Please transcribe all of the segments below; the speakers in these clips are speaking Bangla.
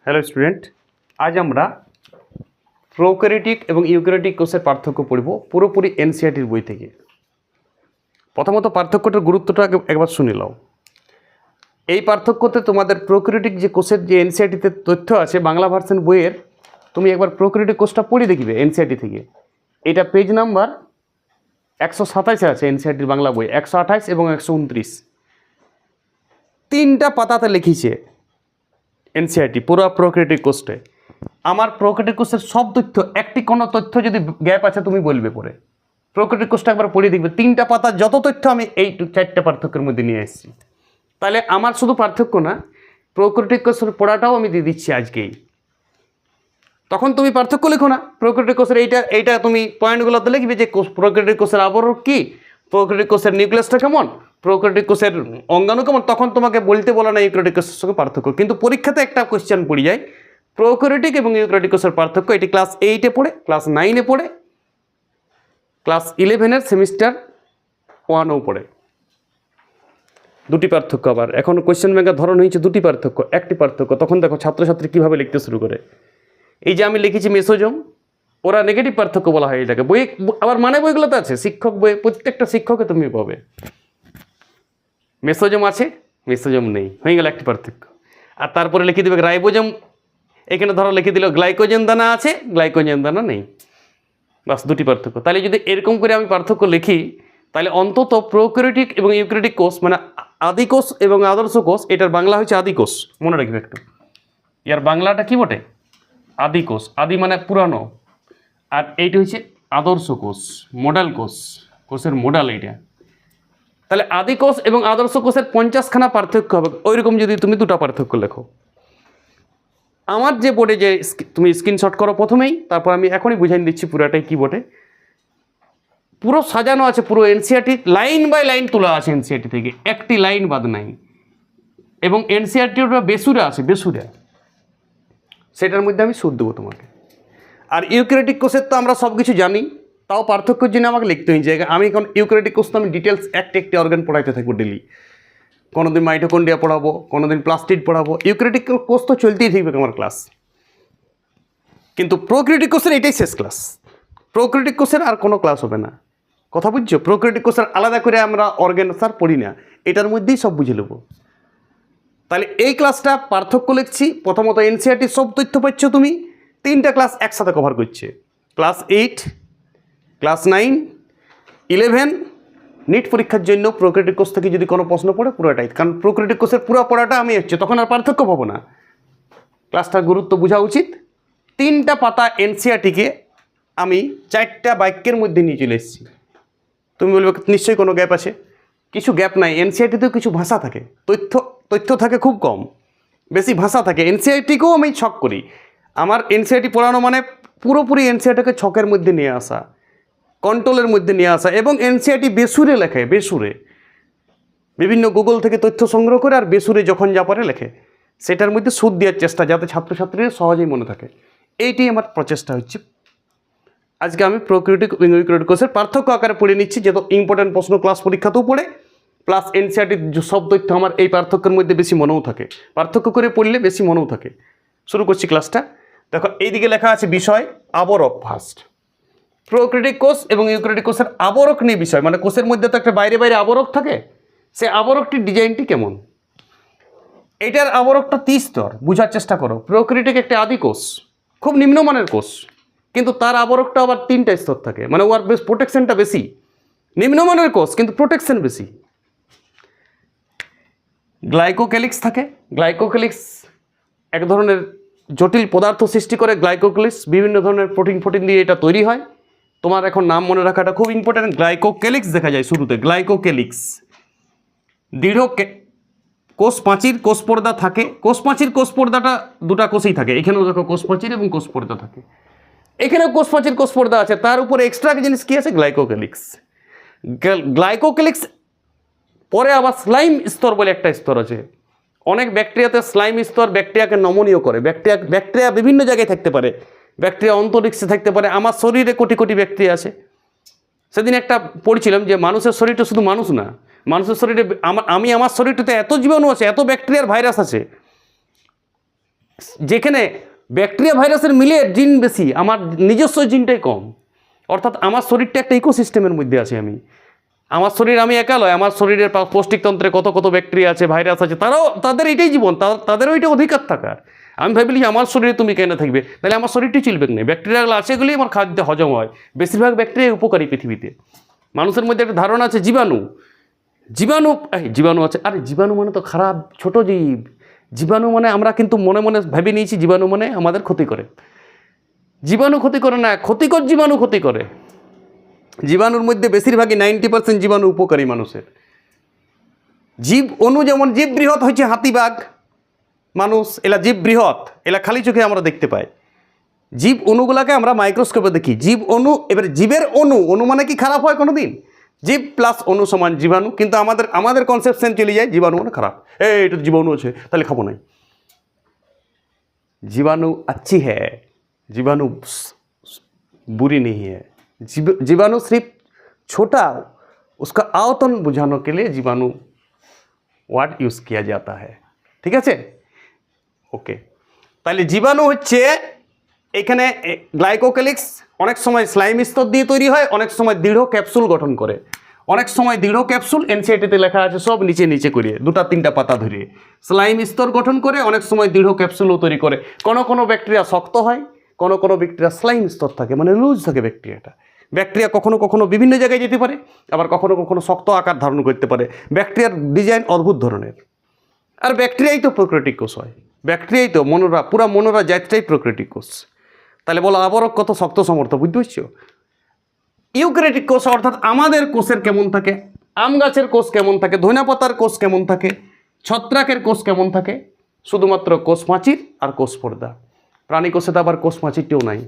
হ্যালো স্টুডেন্ট, আজ আমরা প্রোক্যারিওটিক এবং ইউক্যারিওটিক কোষের পার্থক্য পড়ব পুরোপুরি এনসিইআরটির বই থেকে। প্রথমত পার্থক্যটার গুরুত্বটা একবার শুনে নাও। এই পার্থক্যতে তোমাদের প্রোক্যারিওটিক যে কোষের যে এনসিইআরটিতে তথ্য আছে বাংলা ভার্সন বইয়ের, তুমি একবার প্রোক্যারিওটিক কোষটা পড়ে দেখবে এনসিইআরটি থেকে। এটা পেজ নাম্বার 127 আছে এনসিইআরটির বাংলা বই, 128 এবং 129, 3টা পাতাতে লিখিছে এনসিইআরটি পুরো প্রোক্যারিওটিক কোষে। আমার প্রোক্যারিওটিক কোষের সব তথ্য, একটি কোনো তথ্য যদি গ্যাপ আছে তুমি বলবে পরে। প্রোক্যারিওটিক কোষটা একবার পড়ে দেখবে, 3টা পাতা যত তথ্য আমি এই 4টে পার্থক্যের মধ্যে নিয়ে এসেছি। তাহলে আমার শুধু পার্থক্য না, প্রোক্যারিওটিক কোষের পড়াটাও আমি দিয়ে দিচ্ছি আজকেই। তখন তুমি পার্থক্য লেখো না, প্রোক্যারিওটিক কোষের এইটা তুমি পয়েন্টগুলোতে লিখবে যে প্রোক্যারিওটিক কোষের আবরণ কী, প্রোক্যারিওটিক কোষের নিউক্লিয়াসটা কেমন, প্রোক্যারিওটিক কোষের অঙ্গাণু কেমন। তখন তোমাকে বলতে বলা না ইউক্যারিওটিক কোষের সঙ্গে পার্থক্য, কিন্তু পরীক্ষাতে একটা কোয়েশ্চেন পড়ে যায় প্রোক্যারিওটিক এবং ইউক্যারিওটিক কোষের পার্থক্য। এটি ক্লাস 8-এ পড়ে, ক্লাস 9-এ পড়ে, ক্লাস 11-এর সেমিস্টার 1-ও পড়ে। দুটি পার্থক্য। আবার এখন কোয়েশ্চেন ব্যাংকের ধরন হয়েছে দুটি পার্থক্য, একটি পার্থক্য। তখন দেখো ছাত্রছাত্রী কীভাবে লিখতে শুরু করে। এই যে আমি লিখেছি মেসোজোম, ওরা নেগেটিভ পার্থক্য বলা হয় এটাকে। বই আবার মানে বইগুলোতে আছে, শিক্ষক বই, প্রত্যেকটা শিক্ষকে তুমি পাবে মেসোজোম আছে, মেসোজোম নেই, হয়ে গেল একটি পার্থক্য। আর তারপরে লিখে দেবে রাইবোজোম, এখানে ধরো লিখে দিল গ্লাইকোজেন দানা আছে, গ্লাইকোজেন দানা নেই, বাস দুটি পার্থক্য। তাহলে যদি এরকম করে আমি পার্থক্য লিখি, তাহলে অন্তত প্রোক্যারিওটিক এবং ইউক্যারিওটিক কোষ মানে আদি কোষ এবং আদর্শ কোষ, এটার বাংলা হচ্ছে আদি কোষ, মনে রাখবে একটু। ইয়ার বাংলাটা কি বটে? আদি কোষ। আদি মানে পুরানো, আর এইটা হচ্ছে আদর্শ কোষ, মডেল কোষ, কোষের মডেল এইটা। তাহলে আদি কোষ এবং আদর্শ কোষের 50খানা পার্থক্য হবে। ওইরকম যদি তুমি দুটো পার্থক্য লেখো, আমার যে বোর্ডে যে তুমি স্ক্রিনশট করো প্রথমেই, তারপর আমি এখনই বুঝাই দিচ্ছি পুরাটাই কী বটে। পুরো সাজানো আছে, পুরো এনসিইআরটি লাইন বাই লাইন তোলা আছে এনসিইআরটি থেকে, একটি লাইন বাদ নাই। এবং এনসিইআরটি ওটা বেসুরে আছে, বেসুরে, সেটার মধ্যে আমি সুর দেবো তোমাকে। আর ইউক্যারিওটিক কোষের তো আমরা সব কিছু জানি, তাও পার্থক্যের জন্য আমাকে লিখতে হয়েছে। আমি এখন ইউক্যারিওটিক কোষ তো আমি ডিটেলস একটি অর্গান পড়াইতে থাকবো ডেলি। কোনোদিন মাইটোকন্ড্রিয়া পড়াবো, কোনোদিন প্লাস্টিড পড়াবো। ইউক্যারিওটিক কোষ তো চলতেই থাকবে আমার ক্লাস, কিন্তু প্রোক্যারিওটিক কোষের এটাই শেষ ক্লাস। প্রোক্যারিওটিক কোষের আর কোনো ক্লাস হবে না, কথা বুঝছো? প্রোক্যারিওটিক কোষের আলাদা করে আমরা অর্গান স্যার পড়ি না, এটার মধ্যেই সব বুঝে নেব। তাহলে এই ক্লাসটা পার্থক্য লিখছি। প্রথমত এনসিইআরটির সব তথ্য পাচ্ছ তুমি, 3টা ক্লাস একসাথে কভার করছে। ক্লাস 8, ক্লাস 9, 11 নিট পরীক্ষার জন্য প্রোক্যারিওটিক কোষ থেকে যদি কোনো প্রশ্ন পড়ে পুরোটাই, কারণ প্রোক্যারিওটিক কোষের পুরো পড়াটা আমি হচ্ছে, তখন আর পার্থক্য পাবো না। ক্লাসটার গুরুত্ব বোঝা উচিত। 3টা পাতা এনসিইআরটিকে আমি 4টা বাক্যের মধ্যে নিয়ে চলে এসেছি। তুমি বলবে নিশ্চয়ই কোনো গ্যাপ আছে, কিছু গ্যাপ নাই। এনসিইআরটিতেও কিছু ভাষা থাকে, তথ্য থাকে খুব কম, বেশি ভাষা থাকে। এনসিইআরটিকেও আমি ছক করি। আমার এনসিইআরটি পড়ানো মানে পুরোপুরি এনসিইআরটিকে ছকের মধ্যে নিয়ে আসা, কন্ট্রোলের মধ্যে নিয়ে আসা। এবং এনসিইআরটি বেসুরে লেখে, বেসুরে, বিভিন্ন গুগল থেকে তথ্য সংগ্রহ করে আর বেসুরে যখন যা পারে লেখে, সেটার মধ্যে সুর দেওয়ার চেষ্টা, যাতে ছাত্রছাত্রীরা সহজেই মনে থাকে। এইটাই আমার প্রচেষ্টা হচ্ছে। আজকে আমি প্রোক্যারিওটিক এবং ইউক্যারিওটিক কোষের পার্থক্য আকারে পড়ে নিচ্ছি, যেহেতু ইম্পর্টেন্ট প্রশ্ন ক্লাস পরীক্ষাতেও পড়ে, প্লাস এনসিইআরটির সব তথ্য আমার এই পার্থক্যের মধ্যে বেশি মনেও থাকে, পার্থক্য করে পড়লে বেশি মনেও থাকে। শুরু করছি ক্লাসটা। দেখো এইদিকে লেখা আছে বিষয় আবরক। ফার্স্ট প্রোক্যারিওটিক কোষ এবং ইউক্যারিওটিক কোষের আবরক নিয়ে বিষয়, মানে কোষের মধ্যে তো একটা বাইরে বাইরে আবরক থাকে, সে আবরকটির ডিজাইনটি কেমন। এটার আবরকটা 30 স্তর, বোঝার চেষ্টা করো। প্রোক্যারিওটিক একটা আদি কোষ, খুব নিম্নমানের কোষ, কিন্তু তার আবরকটা আবার 3টা স্তর থাকে, মানে ওর বেশ প্রোটেকশনটা বেশি। নিম্নমানের কোষ কিন্তু প্রোটেকশন বেশি। গ্লাইকোক্যালিক্স থাকে। গ্লাইকোক্যালিক্স এক ধরনের জটিল পদার্থ সৃষ্টি করে। গ্লাইকোক্যালিক্স বিভিন্ন ধরনের প্রোটিন দিয়ে এটা তৈরি হয়। তোমার এখন নাম মনে রাখাটা খুব ইম্পর্টেন্ট। গ্লাইকোক্যালিক্স দেখা যায় শুরুতে, গ্লাইকোক্যালিক্স। দৃঢ় কোষ প্রাচীর, কোষ পর্দা থাকে। কোষ প্রাচীর, কোষ পর্দাটা দুটা কোষেই থাকে। এখানেও দেখো কোষ প্রাচীর এবং কোষ পর্দা থাকে। এখানেও কোষ প্রাচীর, কোষ পর্দা আছে, তার উপরে এক্সট্রা জিনিস কী আছে? গ্লাইকোক্যালিক্স। গ্লাইকোক্যালিক্স পরে আবার স্লাইম স্তর বলে একটা স্তর আছে। অনেক ব্যাকটেরিয়াতে স্লাইম স্তর ব্যাকটেরিয়াকে নমনীয় করে। ব্যাকটেরিয়া বিভিন্ন জায়গায় থাকতে পারে। ব্যাকটেরিয়া অন্তরিক্ষে থাকতে পারে। আমার শরীরে কোটি কোটি ব্যাকটেরিয়া আছে। সেদিন একটা পড়ছিলাম যে মানুষের শরীরটা শুধু মানুষ না, মানুষের শরীরে আমার শরীরটাতে এত জীবাণু আছে, এত ব্যাকটেরিয়ার ভাইরাস আছে, যেখানে ব্যাকটেরিয়া ভাইরাসের মিলে জিন বেশি, আমার নিজস্ব জিনটাই কম। অর্থাৎ আমার শরীরটা একটা ইকোসিস্টেমের মধ্যে আছে। আমার শরীর আমি একা লয়, আমার শরীরের পৌষ্টিকতন্ত্রে কত কত ব্যাকটেরিয়া আছে, ভাইরাস আছে, তাদের এটাই জীবন, তাদেরও এটা অধিকার থাকার। আমি ভাবলি আমার শরীরে তুমি কেন থাকবে, তাহলে আমার শরীরটি চলবে না। ব্যাকটেরিয়াগুলো আছে এগুলি আমার খাদ্যে হজম হয়। বেশিরভাগ ব্যাকটেরিয়া উপকারী পৃথিবীতে। মানুষের মধ্যে একটা ধারণা আছে জীবাণু আছে। আরে জীবাণু মানে তো খারাপ ছোট জীব। জীবাণু মানে আমরা কিন্তু মনে মনে ভেবে নিয়েছি জীবাণু মানে আমাদের ক্ষতি করে। জীবাণু ক্ষতি করে না, ক্ষতিকর জীবাণু ক্ষতি করে। জীবাণুর মধ্যে বেশিরভাগই 90% জীবাণু উপকারী মানুষের। জীব অণু যেমন জীব বৃহৎ হচ্ছে হাতিবাঘ, মানুষ, এলা জীব বৃহৎ, এলা খালি চোখে আমরা দেখতে পাই। জীব অণুগুলাকে আমরা মাইক্রোস্কোপে দেখি। জীব অণু, এবার জীবের অণু মানে কি খারাপ হয় কোনোদিন? জীব প্লাস অণু সমান জীবাণু। কিন্তু আমাদের কনসেপশন চলে যায় জীবাণু মানে খারাপ, এটা জীবাণু আছে তাহলে খাবো নাই। जीवाणु अच्छी है, जीवाणु बुरी नहीं है। जीवाणु सिर्फ छोटा, उसका आयतन बुझाने के लिए जीवाणु वर्ड यूज किया जाता है। ठीक है, ओके। তাহলে জীবাণু হচ্ছে এখানে গ্লাইকোক্যালিক্স অনেক সময় স্লাইম স্তর দিয়ে তৈরি হয়, অনেক সময় দৃঢ় ক্যাপসুল গঠন করে। অনেক সময় দৃঢ় ক্যাপসুল, এনসিআরটিতে লেখা আছে সব নিচে নিচে করে 2-3টা পাতা ধরে স্লাইম স্তর গঠন করে, অনেক সময় দৃঢ় ক্যাপসুলও তৈরি করে। কোনো ব্যাকটেরিয়া শক্ত হয়, কোনো ব্যাকটেরিয়া স্লাইম স্তর থাকে, মানে লুজ থাকে ব্যাকটেরিয়া কখনো বিভিন্ন জায়গায় যেতে পারে, আবার কখনো শক্ত আকার ধারণ করতে পারে। ব্যাকটেরিয়ার ডিজাইন অদ্ভুত ধরনের। আর ব্যাকটেরিয়াই তো প্রোক্যারিওটিক কোষ হয়, ব্যাকটেরিয়াই তো পুরা মনোরা জাতটাই প্রোক্যারিওটিক কোষ। তাহলে বলো আবরক কত শক্ত সমর্থ, বুঝতে পারছো? ইউক্যারিওটিক কোষ অর্থাৎ আমাদের কোষের কেমন থাকে, আম গাছের কোষ কেমন থাকে, ধনিয়া পাতার কোষ কেমন থাকে, ছত্রাকের কোষ কেমন থাকে, শুধুমাত্র কোষ প্রাচীর আর কোষ পর্দা। প্রাণী কোষে তো আবার কোষ প্রাচীরটিও নাই।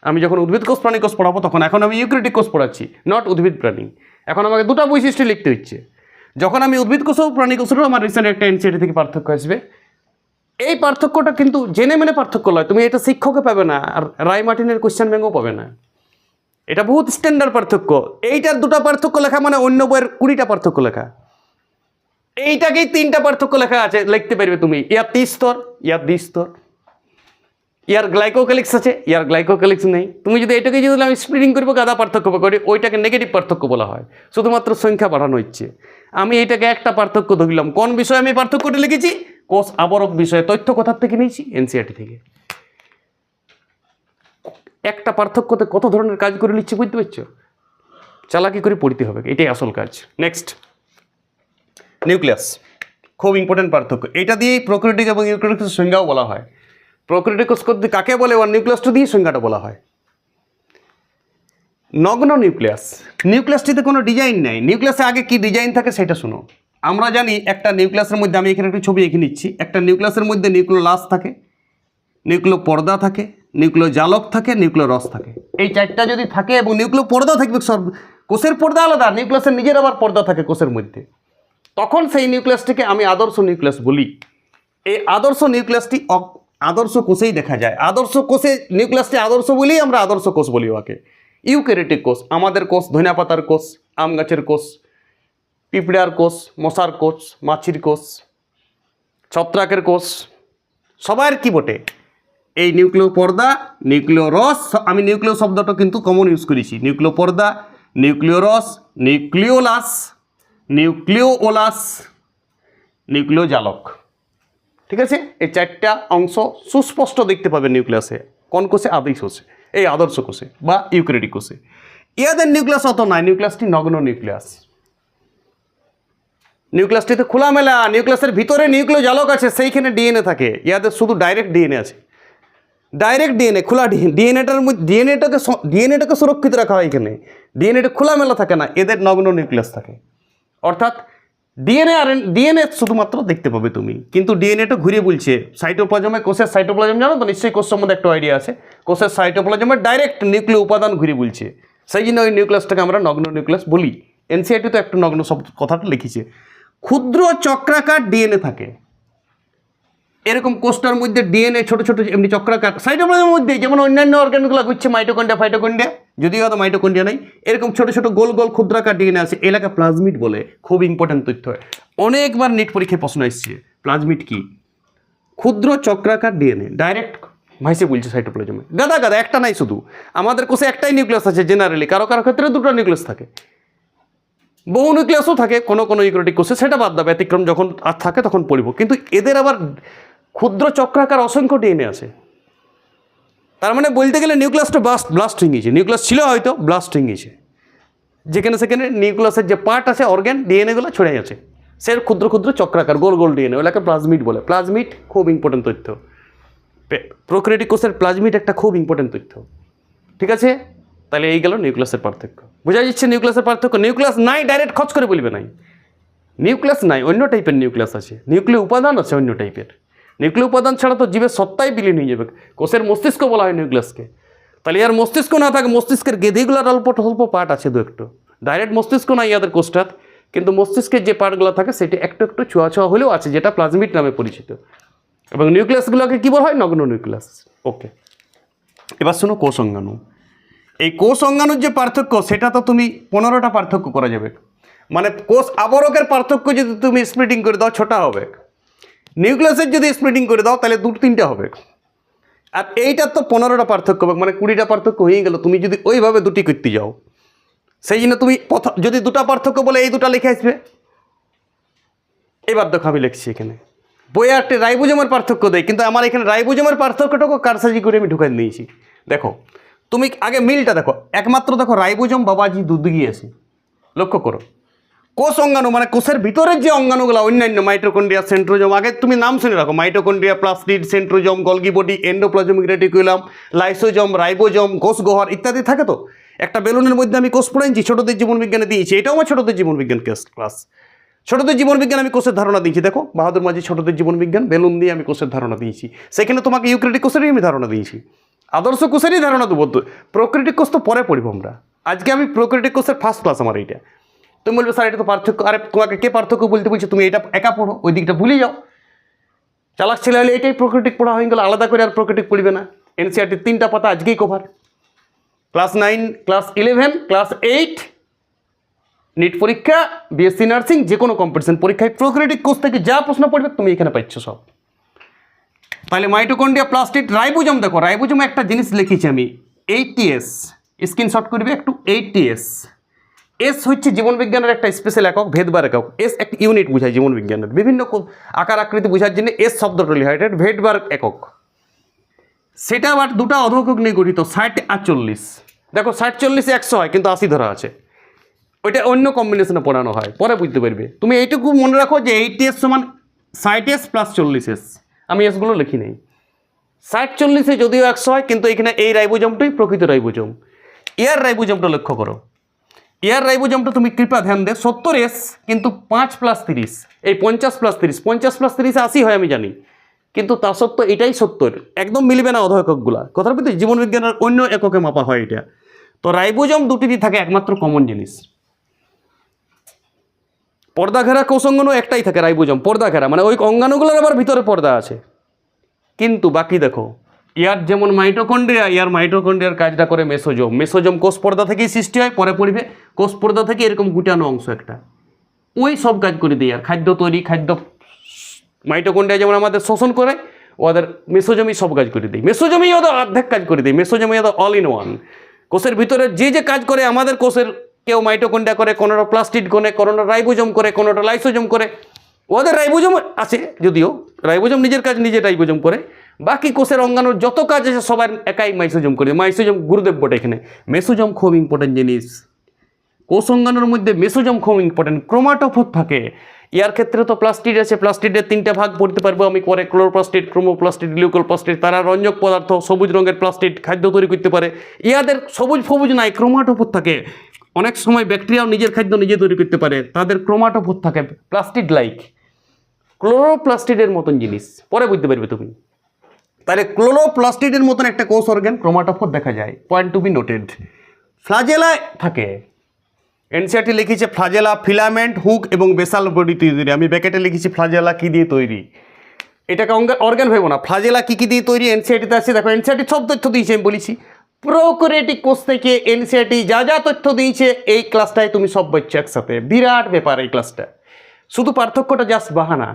আমি যখন উদ্ভিদ কোষ প্রাণী কোষ পড়াবো তখন এখন আমি ইউক্যারিওটিক কোষ পড়াচ্ছি, নট উদ্ভিদ প্রাণী। এখন আমাকে দুটো বৈশিষ্ট্য লিখতে হচ্ছে। যখন আমি উদ্ভিদ কোষও প্রাণী কোষেরও আমার রিসেন্ট একটা এনসিআরটি থেকে পার্থক্য আসবে। এই পার্থক্যটা কিন্তু জেনে মেনে পার্থক্য নয়, তুমি এটা শিক্ষকে পাবে না, আর রায় মার্টিনের কোশ্চেন ব্যাংকও পাবে না। এটা বহুত স্ট্যান্ডার্ড পার্থক্য। এইটার দুটো পার্থক্য লেখা মানে অন্য বইয়ের 20টা পার্থক্য লেখা। এইটাকেই 3টা পার্থক্য লেখা আছে, লিখতে পারবে তুমি। ইয়ার 30 স্তর, ইয়ার 20 স্তর। ইয়ার গ্লাইকোক্যালিক্স আছে, ইয়ার গ্লাইকোক্যালিক্স নেই। তুমি যদি এটাকে যদি আমি স্প্লিটিং করবো গাদা পার্থক্য করি, ওইটাকে নেগেটিভ পার্থক্য বলা হয়, শুধুমাত্র সংখ্যা বাড়ানো হচ্ছে। আমি এটাকে একটা পার্থক্য ধরলাম। কোন বিষয়ে আমি পার্থক্যটা লিখেছি? কোষ আবরক বিষয়ে। তথ্য কোথার থেকে নিয়েছি? এনসিআরটি থেকে। একটা পার্থক্যতে কত ধরনের কাজ করে নিচ্ছে, বুঝতে পারছো? চালাকি করে পড়তে হবে, এটাই আসল কাজ। নেক্সট, নিউক্লিয়াস, খুব ইম্পর্টেন্ট পার্থক্য। এটা দিয়েই প্রোক্যারিওটিক এবং ইউক্যারিওটিকের সংজ্ঞাও বলা হয়। প্রোক্যারিওটিক কোষ কাকে বলে, ওর নিউক্লিয়াসটা দিয়ে সংজ্ঞাটা বলা হয়। নগ্ন নিউক্লিয়াস, নিউক্লিয়াসটিতে কোনো ডিজাইন নেই। নিউক্লিয়াসে আগে কি ডিজাইন থাকে সেটা শুনো। আমরা জানি একটা নিউক্লিয়াসের মধ্যে, আমি এখানে একটা ছবি এঁকে নিচ্ছি, একটা নিউক্লিয়াসের মধ্যে নিউক্লিওলাস থাকে, নিউক্লিয় পর্দা থাকে, নিউক্লিয় জালক থাকে, নিউক্লিয় রস থাকে। এই 4টা যদি থাকে এবং নিউক্লিয় পর্দা থাকবে, সব কোষের পর্দা আলাদা, নিউক্লিয়াসের নিজের আবার পর্দা থাকে কোষের মধ্যে, তখন সেই নিউক্লিয়াসটিকে আমি আদর্শ নিউক্লিয়াস বলি। এই আদর্শ নিউক্লিয়াসটি আদর্শ কোষেই দেখা যায়। আদর্শ কোষে নিউক্লিয়াসটি আদর্শ বলেই আমরা আদর্শ কোষ বলি ওকে। ইউক্যারিওটিক কোষ, আমাদের কোষ, ধনিয়া পাতার কোষ, আম গাছের কোষ, পিঁপড়ার কোষ, মশার কোষ, মাছির কোষ, ছত্রাকের কোষ, সবার কি বটে এই নিউক্লিয় পর্দা, নিউক্লিয় রস। আমি নিউক্লিয় শব্দটা কিন্তু কমন ইউজ করেছি। নিউক্লিয় পর্দা, নিউক্লিয় রস, নিউক্লিওলাস, নিউক্লিওলাস, নিউক্লিয় জালক। ঠিক আছে, এই 4টা অংশ সুস্পষ্ট দেখতে পাবে নিউক্লিয়াসে। কোন কোষে? আদর্শ কোষে, এই আদর্শ কোষে বা ইউক্যারিওটিক কোষে। ইয়াদের নিউক্লিয়াস অত নাই, নিউক্লিয়াসটি নগ্ন নিউক্লিয়াস। নিউক্লিয়াসটিতে খোলামেলা, নিউক্লিয়াসের ভিতরে নিউক্লিয় জালক আছে, সেইখানে ডিএনএ থাকে। ইয়াদের শুধু ডাইরেক্ট ডিএনএ আছে, ডাইরেক্ট ডিএনএ, খোলা ডিএনএটার মধ্যে ডিএনএটাকে সুরক্ষিত রাখা হয় এখানে। ডিএনএটা খোলামেলা থাকে না, এদের নগ্ন নিউক্লিয়াস থাকে। অর্থাৎ ডিএনএ শুধুমাত্র দেখতে পাবে তুমি, কিন্তু ডিএনএটা ঘুরে বলছে সাইটোপ্লাজমে। কোষের সাইটোপ্লাজম জানো তো নিশ্চয়ই, কোষ সম্বন্ধে একটা আইডিয়া আছে। কোষের সাইটোপ্লাজমে ডাইরেক্ট নিউক্লিয় উপাদান ঘুরে বলছে, সেই জন্য ওই নিউক্লিয়াসটাকে আমরা নগ্ন নিউক্লিয়াস বলি। এনসিআরটি তো একটা নগ্ন শব্দ কথাটা লিখেছে। ক্ষুদ্র চক্রাকার ডিএনএ থাকে এরকম কোষটার মধ্যে। ডিএনএ ছোট ছোট এমনি চক্রাকার সাইটোপ্লাজমের মধ্যে, যেমন অন্যান্য অর্গানগুলো হচ্ছে মাইটোকন্ড্রিয়া, ফাইটোকন্ড্রিয়া, যদিও হয়তো মাইটোকন্ড্রিয়া নাই, এরকম ছোট ছোট গোল গোল ক্ষুদ্রাকার ডিএনএ আছে। এলাকা প্লাজমিড বলে, খুব ইম্পর্টেন্ট তথ্য হয়, অনেকবার নিট পরীক্ষায় প্রশ্ন এসছে। প্লাজমিড কি? ক্ষুদ্র চক্রাকার ডিএনএ ডাইরেক্ট ভাইসে বলছে সাইটোপ্লাজমে, গাদা গাদা, একটা নাই শুধু। আমাদের কোষে একটাই নিউক্লিয়াস আছে জেনারেলি, কারো কারো ক্ষেত্রে দুটো নিউক্লিয়াস থাকে, বহু নিউক্লিয়াসও থাকে কোনো কোনো ইউক্যারিওটিক কোষে, সেটা বাদ দাও, ব্যতিক্রম যখন আর থাকে তখন পড়িব। কিন্তু এদের আবার ক্ষুদ্র চক্রাকার অসংখ্য ডিএনএ আছে। তার মানে বলতে গেলে নিউক্লিয়াসটা ব্লাস্ট হয়ে গেছে, নিউক্লিয়াস ছিল হয়তো, ব্লাস্ট হয়ে গেছে, যেখানে সেখানে নিউক্লিয়াসের যে পার্ট আছে অর্গ্যান ডিএনএগুলো ছড়ে আছে, সে ক্ষুদ্র ক্ষুদ্র চক্রাকার গোল গোল ডিএনএ, ওটাকে প্লাজমিড বলে। প্লাজমিড খুব ইম্পর্টেন্ট তথ্য, প্রোক্যারিওটিক কোষের প্লাজমিড একটা খুব ইম্পর্টেন্ট তথ্য। ঠিক আছে, তাহলে এই গেল নিউক্লিয়াসের পার্থক্য। বোঝা যাচ্ছে নিউক্লিয়াসের পার্থক্য। নিউক্লিয়াস নাই ডাইরেক্ট খচ করে বলবে নাই, নিউক্লিয়াস নাই, অন্য টাইপের নিউক্লিয়াস আছে, নিউক্লিয় উপাদান আছে অন্য টাইপের। নিউক্লিয় উপাদান ছাড়া তো জীবের সত্তাই বিলীন হয়ে যাবে। কোষের মস্তিষ্ক বলা হয় নিউক্লিয়াসকে, তাহলে ইয়ার মস্তিষ্ক না থাকে, মস্তিষ্কের গেঁধিগুলোর অল্প স্বল্প পার্ট আছে দু একটু, ডাইরেক্ট মস্তিষ্ক নাই ইয়াদের কোষটার, কিন্তু মস্তিষ্কের যে পার্টগুলো থাকে সেটা একটু একটু ছোঁয়া ছোঁয়া হলেও আছে, যেটা প্লাজমিড নামে পরিচিত। এবং নিউক্লিয়াসগুলোকে কী বলা হয়? নগ্ন নিউক্লিয়াস। ওকে, এবার শোনো কোষ অঙ্গাণু। এই কোষ অঙ্গাণুর যে পার্থক্য, সেটা তো তুমি 15টা পার্থক্য করা যাবে। মানে কোষ আবরকের পার্থক্য যদি তুমি স্প্লিটিং করে দাও, ছোটা হবে। নিউক্লিয়াসের যদি স্প্লিটিং করে দাও তাহলে 2-3টা হবে। আর এইটার তো 15টা পার্থক্য হবে, মানে 20টা পার্থক্য হয়ে গেল তুমি যদি ওইভাবে দুটি করতে যাও। সেই জন্য তুমি যদি দুটা পার্থক্য বলে এই দুটা লিখে আসবে। এবার দেখো আমি লিখছি এখানে, বইয়ে একটা রাইবোজোমের পার্থক্য দেয়, কিন্তু আমার এখানে রাইবোজোমের পার্থক্যটাকে কারসাজি করে আমি ঢুকাই দিয়েছি। দেখো তুমি আগে মিলটা দেখো, একমাত্র দেখো রাইবোজোম বাবাজি দুধ গিয়েছে, লক্ষ্য করো। কোষ অঙ্গাণু মানে কোষের ভিতরের যে অঙ্গাণুগুলো অন্যান্য, মাইটোকন্ড্রিয়া, সেন্ট্রোজোম, আগে তুমি নাম শুনে রাখো, mitochondria, plastid, centrosome, Golgi body, endoplasmic reticulum, lysosome, ribosome, কোষ গহ্বর ইত্যাদি থাকে। তো একটা বেলুনের মধ্যে আমি কোষ পড়াইছি, ছোটদের জীবনবিজ্ঞানে দিয়েছি, এটাও আমার ছোটদের জীবনবিজ্ঞান ক্লাস। ছোটদের জীবনবিজ্ঞান আমি কোষের ধারণা দিয়েছি, দেখো বাহাদুর মাঝি ছোটদের জীবনবিজ্ঞান বেলুন দিয়ে আমি কোষের ধারণা দিয়েছি, সেখানে তোমাকে ইউক্যারিওটিক কোষেরই আমি ধারণা দিয়েছি, আদর্শ কোষেরই ধারণা দেবো। প্রোক্যারিওটিক কোষ তো পরে পড়িব আমরা, আজকে আমি প্রোক্যারিওটিক কোষের ফার্স্ট ক্লাস আমার এইটা। তুমি বলবে স্যার এটা তো পার্থক্য, আরে তোমাকে কে পার্থক্য বলতে বলছে? তুমি এটা একা পড়ো, ওই দিকটা ভুলে যাও। চালাক ছেলে হলে এটাই প্রোক্যারিওটিক পড়া হয়ে গেল, আলাদা করে আর প্রোক্যারিওটিক পড়বে না। এনসিইআরটির 3টা পাতা আজকেই cover, class 9, class 11, class 8, NEET পরীক্ষা, বিএসসি নার্সিং, যে কোনো কম্পিটিশন পরীক্ষায় প্রোক্যারিওটিক কোষ থেকে যা প্রশ্ন পড়বে তুমি এখানে পাচ্ছ সব। তাহলে মাইটোকন্ড্রিয়া, প্লাস্টিড, রাইবোজোম, দেখো রাইবোজোমে একটা জিনিস লিখেছি আমি, 80S, স্ক্রিনশট করবে একটু। 80S, এস হচ্ছে জীবনবিজ্ঞানের একটা স্পেশাল একক, ভেদবার একক। এস একটা ইউনিট বোঝায় জীবনবিজ্ঞানের, বিভিন্ন আকার আকৃতি বোঝার জন্য এস শব্দটা লেখা, এটা ভেদবার একক। সেটা আবার দুটা অধঃএকক নিয়ে গঠিত, 60 আর 40। দেখো 60, 40, 100 হয়, কিন্তু 80 ধরা আছে, ওইটা অন্য কম্বিনেশনে পড়ানো হয়, পরে বুঝতে পারবে। তুমি এইটুকু মনে রাখো যে 80S সমান 60S প্লাস 40S। আমি এসগুলো লিখি নেই, 60, 40-এ যদিও 100 হয়, কিন্তু এখানে এই রাইবোজোমটাই প্রকৃত রাইবোজোম। এয়ার রাইবোজোমটা লক্ষ্য করো, এয়ার রাইবোজোমটা তুমি কৃপা ধ্যান দে, 70S, কিন্তু 5 + 30, এই 50 + 30, 50 + 30 80 হয় আমি জানি, কিন্তু তা সত্ত্বেও এটাই 70, একদম মিলবে না অধ এককগুলা। কথার ভিতরে জীবনবিজ্ঞানের অন্য এককে মাপা হয় এটা। তো রাইবোজোম দুটিরই থাকে একমাত্র কমন জিনিস, পর্দা ঘেরা কোষ অঙ্গাণু একটাই থাকে রাইবোজোম, পর্দা ঘেরা, মানে ওই অঙ্গাণুগুলোর আবার ভিতরে পর্দা আছে। কিন্তু বাকি দেখো, ইয়ার যেমন মাইটোকন্ড্রিয়া, ইয়ার মাইটোকন্ড্রিয়ার কাজটা করে মেসোজোম। মেসোজোম কোষ পর্দা থেকেই সৃষ্টি হয়, পরে পড়বে কোষ পর্দা থেকে এরকম গুটানো অংশ একটা, ওই সব কাজ করে দেয়। আর খাদ্য তৈরি, খাদ্য মাইটোকন্ড্রিয়া যেমন আমাদের শোষণ করে, ওদের মেসোজোমই সব কাজ করে দেয়, মেসোজোমই ওদের অর্ধেক কাজ করে দেয়, মেসোজোমই ওদের অল ইন ওয়ান। কোষের ভিতরে যে যে কাজ করে আমাদের কোষের, কেউ মাইটোকন্ড্রিয়া করে, কোনোটা প্লাস্টিড করে, কোনোটা রাইবোজোম করে, কোনোটা লাইসোজোম করে, ওদের রাইবোজোম আছে যদিও, রাইবোজোম নিজের কাজ নিজে রাইবোজোম করে, বাকি কোষের অঙ্গাণুর যত কাজ আছে সবার একাই মাইসোজোম করে। মাইসোজোম গুরুদেব বটে এখানে। মেসোজোম খুব ইম্পর্টেন্ট জিনিস, কোষ অঙ্গাণুর মধ্যে মেসোজোম খুব ইম্পর্টেন্ট। ক্রোমাটোফোর থাকে, ইয়ার ক্ষেত্রে তো প্লাস্টিড আছে, প্লাস্টিডের 3টা ভাগ পড়তে পারবো আমি পরে, ক্লোরোপ্লাস্টিড, ক্রোমোপ্লাস্টিড, লিউকোপ্লাস্টিড। তারা রঞ্জক পদার্থ, সবুজ রঙের প্লাস্টিড, খাদ্য তৈরি করতে পারে। ইয়াদের সবুজ ফবুজ নাই, ক্রোমাটোফোর থাকে। অনেক সময় ব্যাকটেরিয়াও নিজের খাদ্য নিজে তৈরি করতে পারে, তাদের ক্রোমাটোফোর থাকে, প্লাস্টিড লাইক, ক্লোরোপ্লাস্টিডের মতন জিনিস, পরে বুঝতে পারবে তুমি। তাহলে ক্লোরোপ্লাস্টিডের মতন একটা কোষ অর্গান ক্রোমাটোফোর দেখা যায়, point to be noted. Flagella থাকে, এনসিইআরটি লিখেছে ফ্লাজেলা ফিলামেন্ট, হুক এবং বেসাল বডি তৈরি। আমি ব্যাকেটে লিখেছি ফ্লাজেলা কী দিয়ে তৈরি, এটাকে অর্গান ভেবো না, ফ্লাজেলা কী দিয়ে তৈরি এনসিইআরটিতে আছে। দেখো এনসিইআরটি সব তথ্য দিয়েছে, আমি বলেছি প্রোক্যারিওটিক কোষ থেকে এনসিইআরটি যা যা তথ্য দিয়েছে এই ক্লাসটায় তুমি সব পাচ্ছ একসাথে। বিরাট ব্যাপার এই ক্লাসটা, শুধু পার্থক্যটা জাস্ট বাহানা।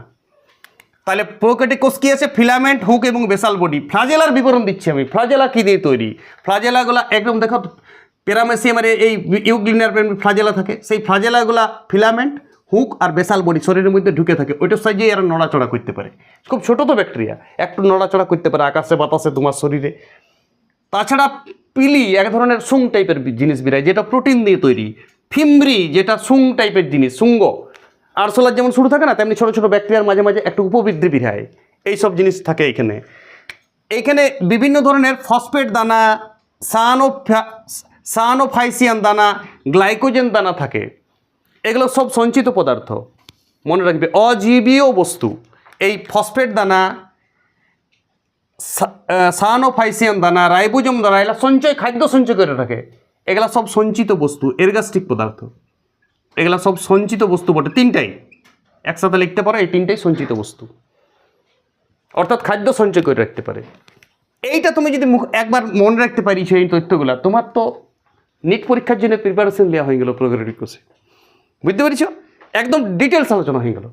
তাহলে প্রোক্যারিওটিক কোষ কি আছে? ফিলামেন্ট, হুক এবং বেসাল বডি। ফ্লাজেলার বিবরণ দিচ্ছি আমি। ফ্লাজেলা কি দিয়ে তৈরি? ফ্লাজেলাগুলো একদম দেখো প্যারামেসিয়ামের এই ইউগ্লিনার ফ্লাজেলা থাকে, সেই ফ্লাজেলাগুলা ফিলামেন্ট, হুক আর বেসাল বডি শরীরের মধ্যে ঢুকে থাকে, ওইটার সাহায্যে এরা নড়াচড়া করতে পারে। খুব ছোট তো ব্যাকটেরিয়া, একটু নড়াচড়া করতে পারে আকাশে বাতাসে তোমার শরীরে। তাছাড়া পিলি এক ধরনের সুং টাইপের জিনিস বেরায়, যেটা প্রোটিন দিয়ে তৈরি। ফিমব্রি যেটা সুং টাইপের জিনিস, সুঙ্গ। আরশোলার যেমন শুরু থাকে না, তেমনি ছোটো ছোটো ব্যাকটেরিয়ার মাঝে মাঝে একটু উপবৃদ্ধি বেরায়, এইসব জিনিস থাকে এখানে। এইখানে বিভিন্ন ধরনের ফসফেট দানা, সায়ানোফাইসিয়ান দানা, গ্লাইকোজেন দানা থাকে। এগুলো সব সঞ্চিত পদার্থ, মনে রাখবে, অজীবীয় বস্তু। এই ফসফেট দানা, সায়ানোফাইসিয়ান দানা, রাইবোজোম দানা, এগুলো খাদ্য সঞ্চয় করে রাখে। এগুলা সব সঞ্চিত বস্তু, এরগাস্টিক পদার্থ। এগুলা সব সঞ্চিত বস্তু বটে, তিনটাই একসাথে লিখতে পারো, এই তিনটাই সঞ্চিত বস্তু, অর্থাৎ খাদ্য সঞ্চয় করে রাখতে পারে। এইটা তুমি যদি একবার মনে রাখতে পারি সেই তথ্যগুলো, তোমার তো নিট পরীক্ষার জন্য প্রিপারেশন নেওয়া হয়ে গেল প্রোক্যারিওটিক কোষে। বুঝতে পেরেছ? একদম ডিটেলস আলোচনা হয়ে গেল।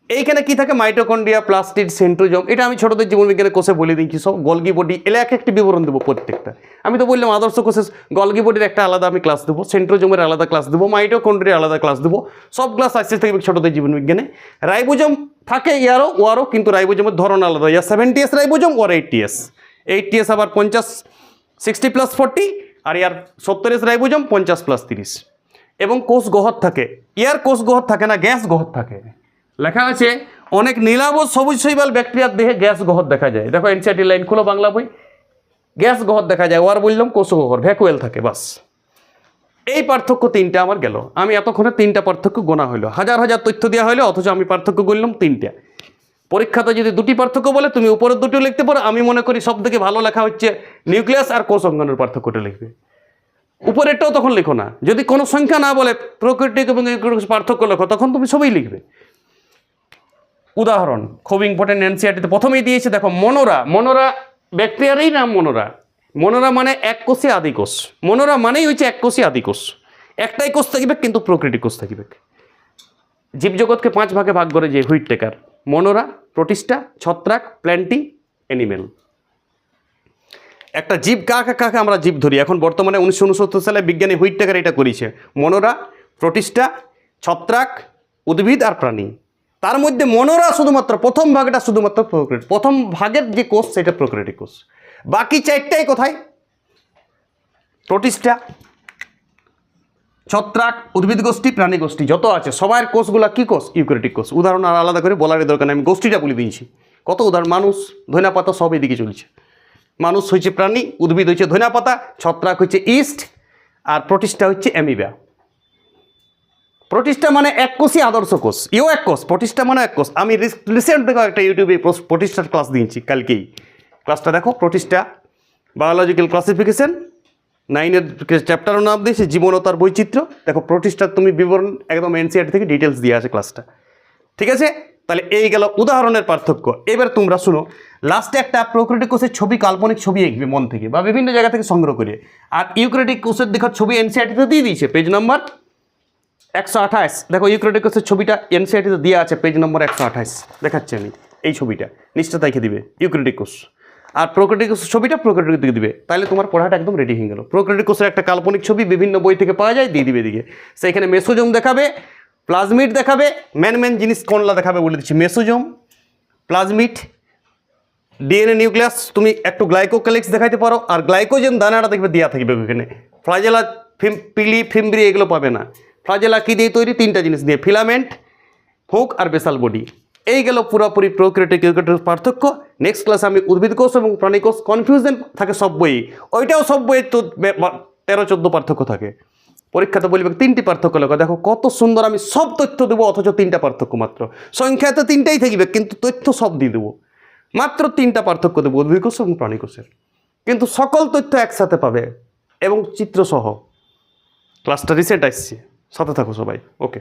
এইখানে কি থাকে? Mitochondria, plastid, centrosome. এটা আমি ছোটদের জীবনবিজ্ঞানের কোষে বলে দিচ্ছি সব। গলগি বডি, এলা এক একটি বিবরণ দেবো প্রত্যেকটা। আমি তো বললাম আদর্শ কোষে গলগি বডির একটা আলাদা আমি ক্লাস দেবো, সেন্ট্রোজোমের আলাদা ক্লাস দেবো, মাইটোকন্ড্রিয়ার আলাদা ক্লাস দেবো। সব ক্লাস আসছে থাকবে ছোটদের জীবনবিজ্ঞানে। রাইবোজোম থাকে ওয়ারও, কিন্তু রাইবোজোমের ধরন আলাদা। 70S রাইবোজোম ওর 80S। 80S আবার 50, 60+40, আর 70S রাইবোজোম 50+30। এবং কোষ গহ্বর থাকে। কোষ গহ্বর থাকে না, গ্যাস গহ্বর থাকে। লেখা আছে অনেক নীলাভ সবুজ শৈবাল ব্যাকটেরিয়ার দেহে গ্যাস গহ্বর দেখা যায়। দেখো এনসিইআরটি লাইন খুলো বাংলা বই, গ্যাস গহ্বর দেখা যায়। ওয়ার বললাম কোষ গহ্বর, ভ্যাকুয়েল থাকে, বাস। এই পার্থক্য তিনটা আমার গেল। আমি এতক্ষণে তিনটা পার্থক্য গোনা হইলো, হাজার হাজার তথ্য দেওয়া হইলো, অথচ আমি পার্থক্য গুনলাম তিনটা। পরীক্ষাতে যদি দুটি পার্থক্য বলে তুমি উপরের দুটো লিখতে পারো। আমি মনে করি সব থেকে ভালো লেখা হচ্ছে নিউক্লিয়াস আর কোষ অঙ্গনের পার্থক্যটা লিখবে। উপরেরটাও তখন লিখো না, যদি কোনো সংখ্যা না বলে প্রোক্যারিওটিক এবং ইউক্যারিওটিক পার্থক্য লেখো, তখন তুমি সবই লিখবে। উদাহরণ খুব ইম্পর্টেন্ট, এনসিইআরটিতে প্রথমেই দিয়েছে, দেখো মনোরা। মনোরা ব্যাকটেরিয়ারই নাম মনোরা। মনোরা মানে এককোষী আদিকোষ। মনোরা মানেই হচ্ছে এককোষী আদিকোষ। একটাই কোষ থাকিবে, কিন্তু প্রোক্যারিওটিক কোষ থাকিবে। জীবজগৎকে 5 ভাগে ভাগ করে যে হুইটটেকার, মনোরা, প্রোটিস্টা, ছত্রাক, প্ল্যান্টি, অ্যানিমেল। একটা জীব কাকে কাকে আমরা জীব ধরি? এখন বর্তমানে 1969 সালে বিজ্ঞানী হুইটটেকার এটা করেছে। মনোরা, প্রোটিস্টা, ছত্রাক, উদ্ভিদ আর প্রাণী। তার মধ্যে মনোরা শুধুমাত্র প্রথম ভাগটা শুধুমাত্র প্রোক্যারিওটিক, প্রথম ভাগের যে কোষ সেটা প্রোক্যারিওটিক কোষ। বাকি চারটাই কোথায়? প্রোটিস্টা, ছত্রাক, উদ্ভিদ গোষ্ঠী, প্রাণী গোষ্ঠী যত আছে সবার কোষগুলা কি কোষ? ইউক্যারিওটিক কোষ। উদাহরণ আর আলাদা করে বলার দরকার নেই, আমি গোষ্ঠীটা বলে দিয়েছি। কত উদাহরণ, মানুষ, ধনিয়া পাতা, সব এদিকে চলছে। মানুষ হচ্ছে প্রাণী, উদ্ভিদ হচ্ছে ধনিয়া পাতা, ছত্রাক হচ্ছে ইস্ট, আর প্রোটিস্টা হচ্ছে অ্যামিবা। প্রোটিস্টা মানে এককোষী আদর্শ কোষ, এক কোষ। প্রোটিস্টা মানে এক কোষ। আমি রিসেন্ট দেখো একটা ইউটিউবে প্রোটিস্টার ক্লাস দিয়েছি কালকেই। ক্লাসটা দেখো, প্রোটিস্টা বায়োলজিক্যাল ক্লাসিফিকেশন 9-এর চ্যাপ্টারও নাম দিয়েছে জীবন ও তার বৈচিত্র্য। দেখো প্রোটিস্টার তুমি বিবরণ একদম এনসিইআরটি থেকে ডিটেলস দিয়ে আছে ক্লাসটা, ঠিক আছে? তাহলে এই গেল উদাহরণের পার্থক্য। এবার তোমরা শুনো, লাস্টে একটা প্রোক্যারিওটিক কোষের ছবি, কাল্পনিক ছবি এঁকবে মন থেকে বা বিভিন্ন জায়গা থেকে সংগ্রহ করে। আর ইউক্যারিওটিক কোষের দেখো ছবি এনসিইআরটিতে দিয়ে দিয়েছে, পেজ নম্বর 128। দেখো ইউক্যারিওটিক কোষের ছবিটা এনসিইআরটিতে দেওয়া আছে, পেজ নম্বর 128 দেখাচ্ছি আমি। এই ছবিটা নিশ্চয় দেখে দিবে ইউক্যারিওটিক কোষ, আর প্রোক্যারিওটিক কোষের ছবিটা প্রোক্যারিওটিক দিকে দিবে। তাহলে তোমার পড়াটা একদম রেডি হয়ে গেল। প্রোক্যারিওটিক কোষের একটা কাল্পনিক ছবি বিভিন্ন বই থেকে পাওয়া যায়, দিয়ে দিবে এদিকে। সেইখানে মেসোজোম দেখাবে, প্লাজমিড দেখাবে, মেন জিনিস কোনলা দেখাবে বলে দিচ্ছি। মেসোজোম, প্লাজমিড, ডিএনএ নিউক্লিয়াস, তুমি একটু গ্লাইকোক্যালিক্স দেখাইতে পারো, আর গ্লাইকোজেন দানাটা দেখবে দেওয়া থাকবে ওখানে। ফ্লাজেলা, পিলি, ফিমব্রি এগুলো পাবে না। ফ্লাজেলা কী দিয়ে তৈরি? তিনটা জিনিস দিয়ে, ফিলামেন্ট, হুক আর বেসাল বডি। এই গেল পুরোপুরি প্রোক্যারিওটিক ইউক্যারিওটিক পার্থক্য। নেক্সট ক্লাসে আমি উদ্ভিদ কোষ এবং প্রাণী কোষ, কনফিউশন থাকে সব বইয়ে, ওইটাও সব বইয়ে তো 13-14 পার্থক্য থাকে। পরীক্ষাতে বলবে 3টি পার্থক্য লেখো। দেখো কত সুন্দর, আমি সব তথ্য দেবো, অথচ 3টা পার্থক্য মাত্র। সংখ্যাতে 3টাই থাকবে, কিন্তু তথ্য সব দিয়ে দেবো। মাত্র 3টা পার্থক্য দেবো উদ্ভিদ কোষ এবং প্রাণী কোষের, কিন্তু সকল তথ্য একসাথে পাবে এবং চিত্রসহ। ক্লাসটা রিসেন্ট আসছে, সাথে থাকো সবাই, ওকে।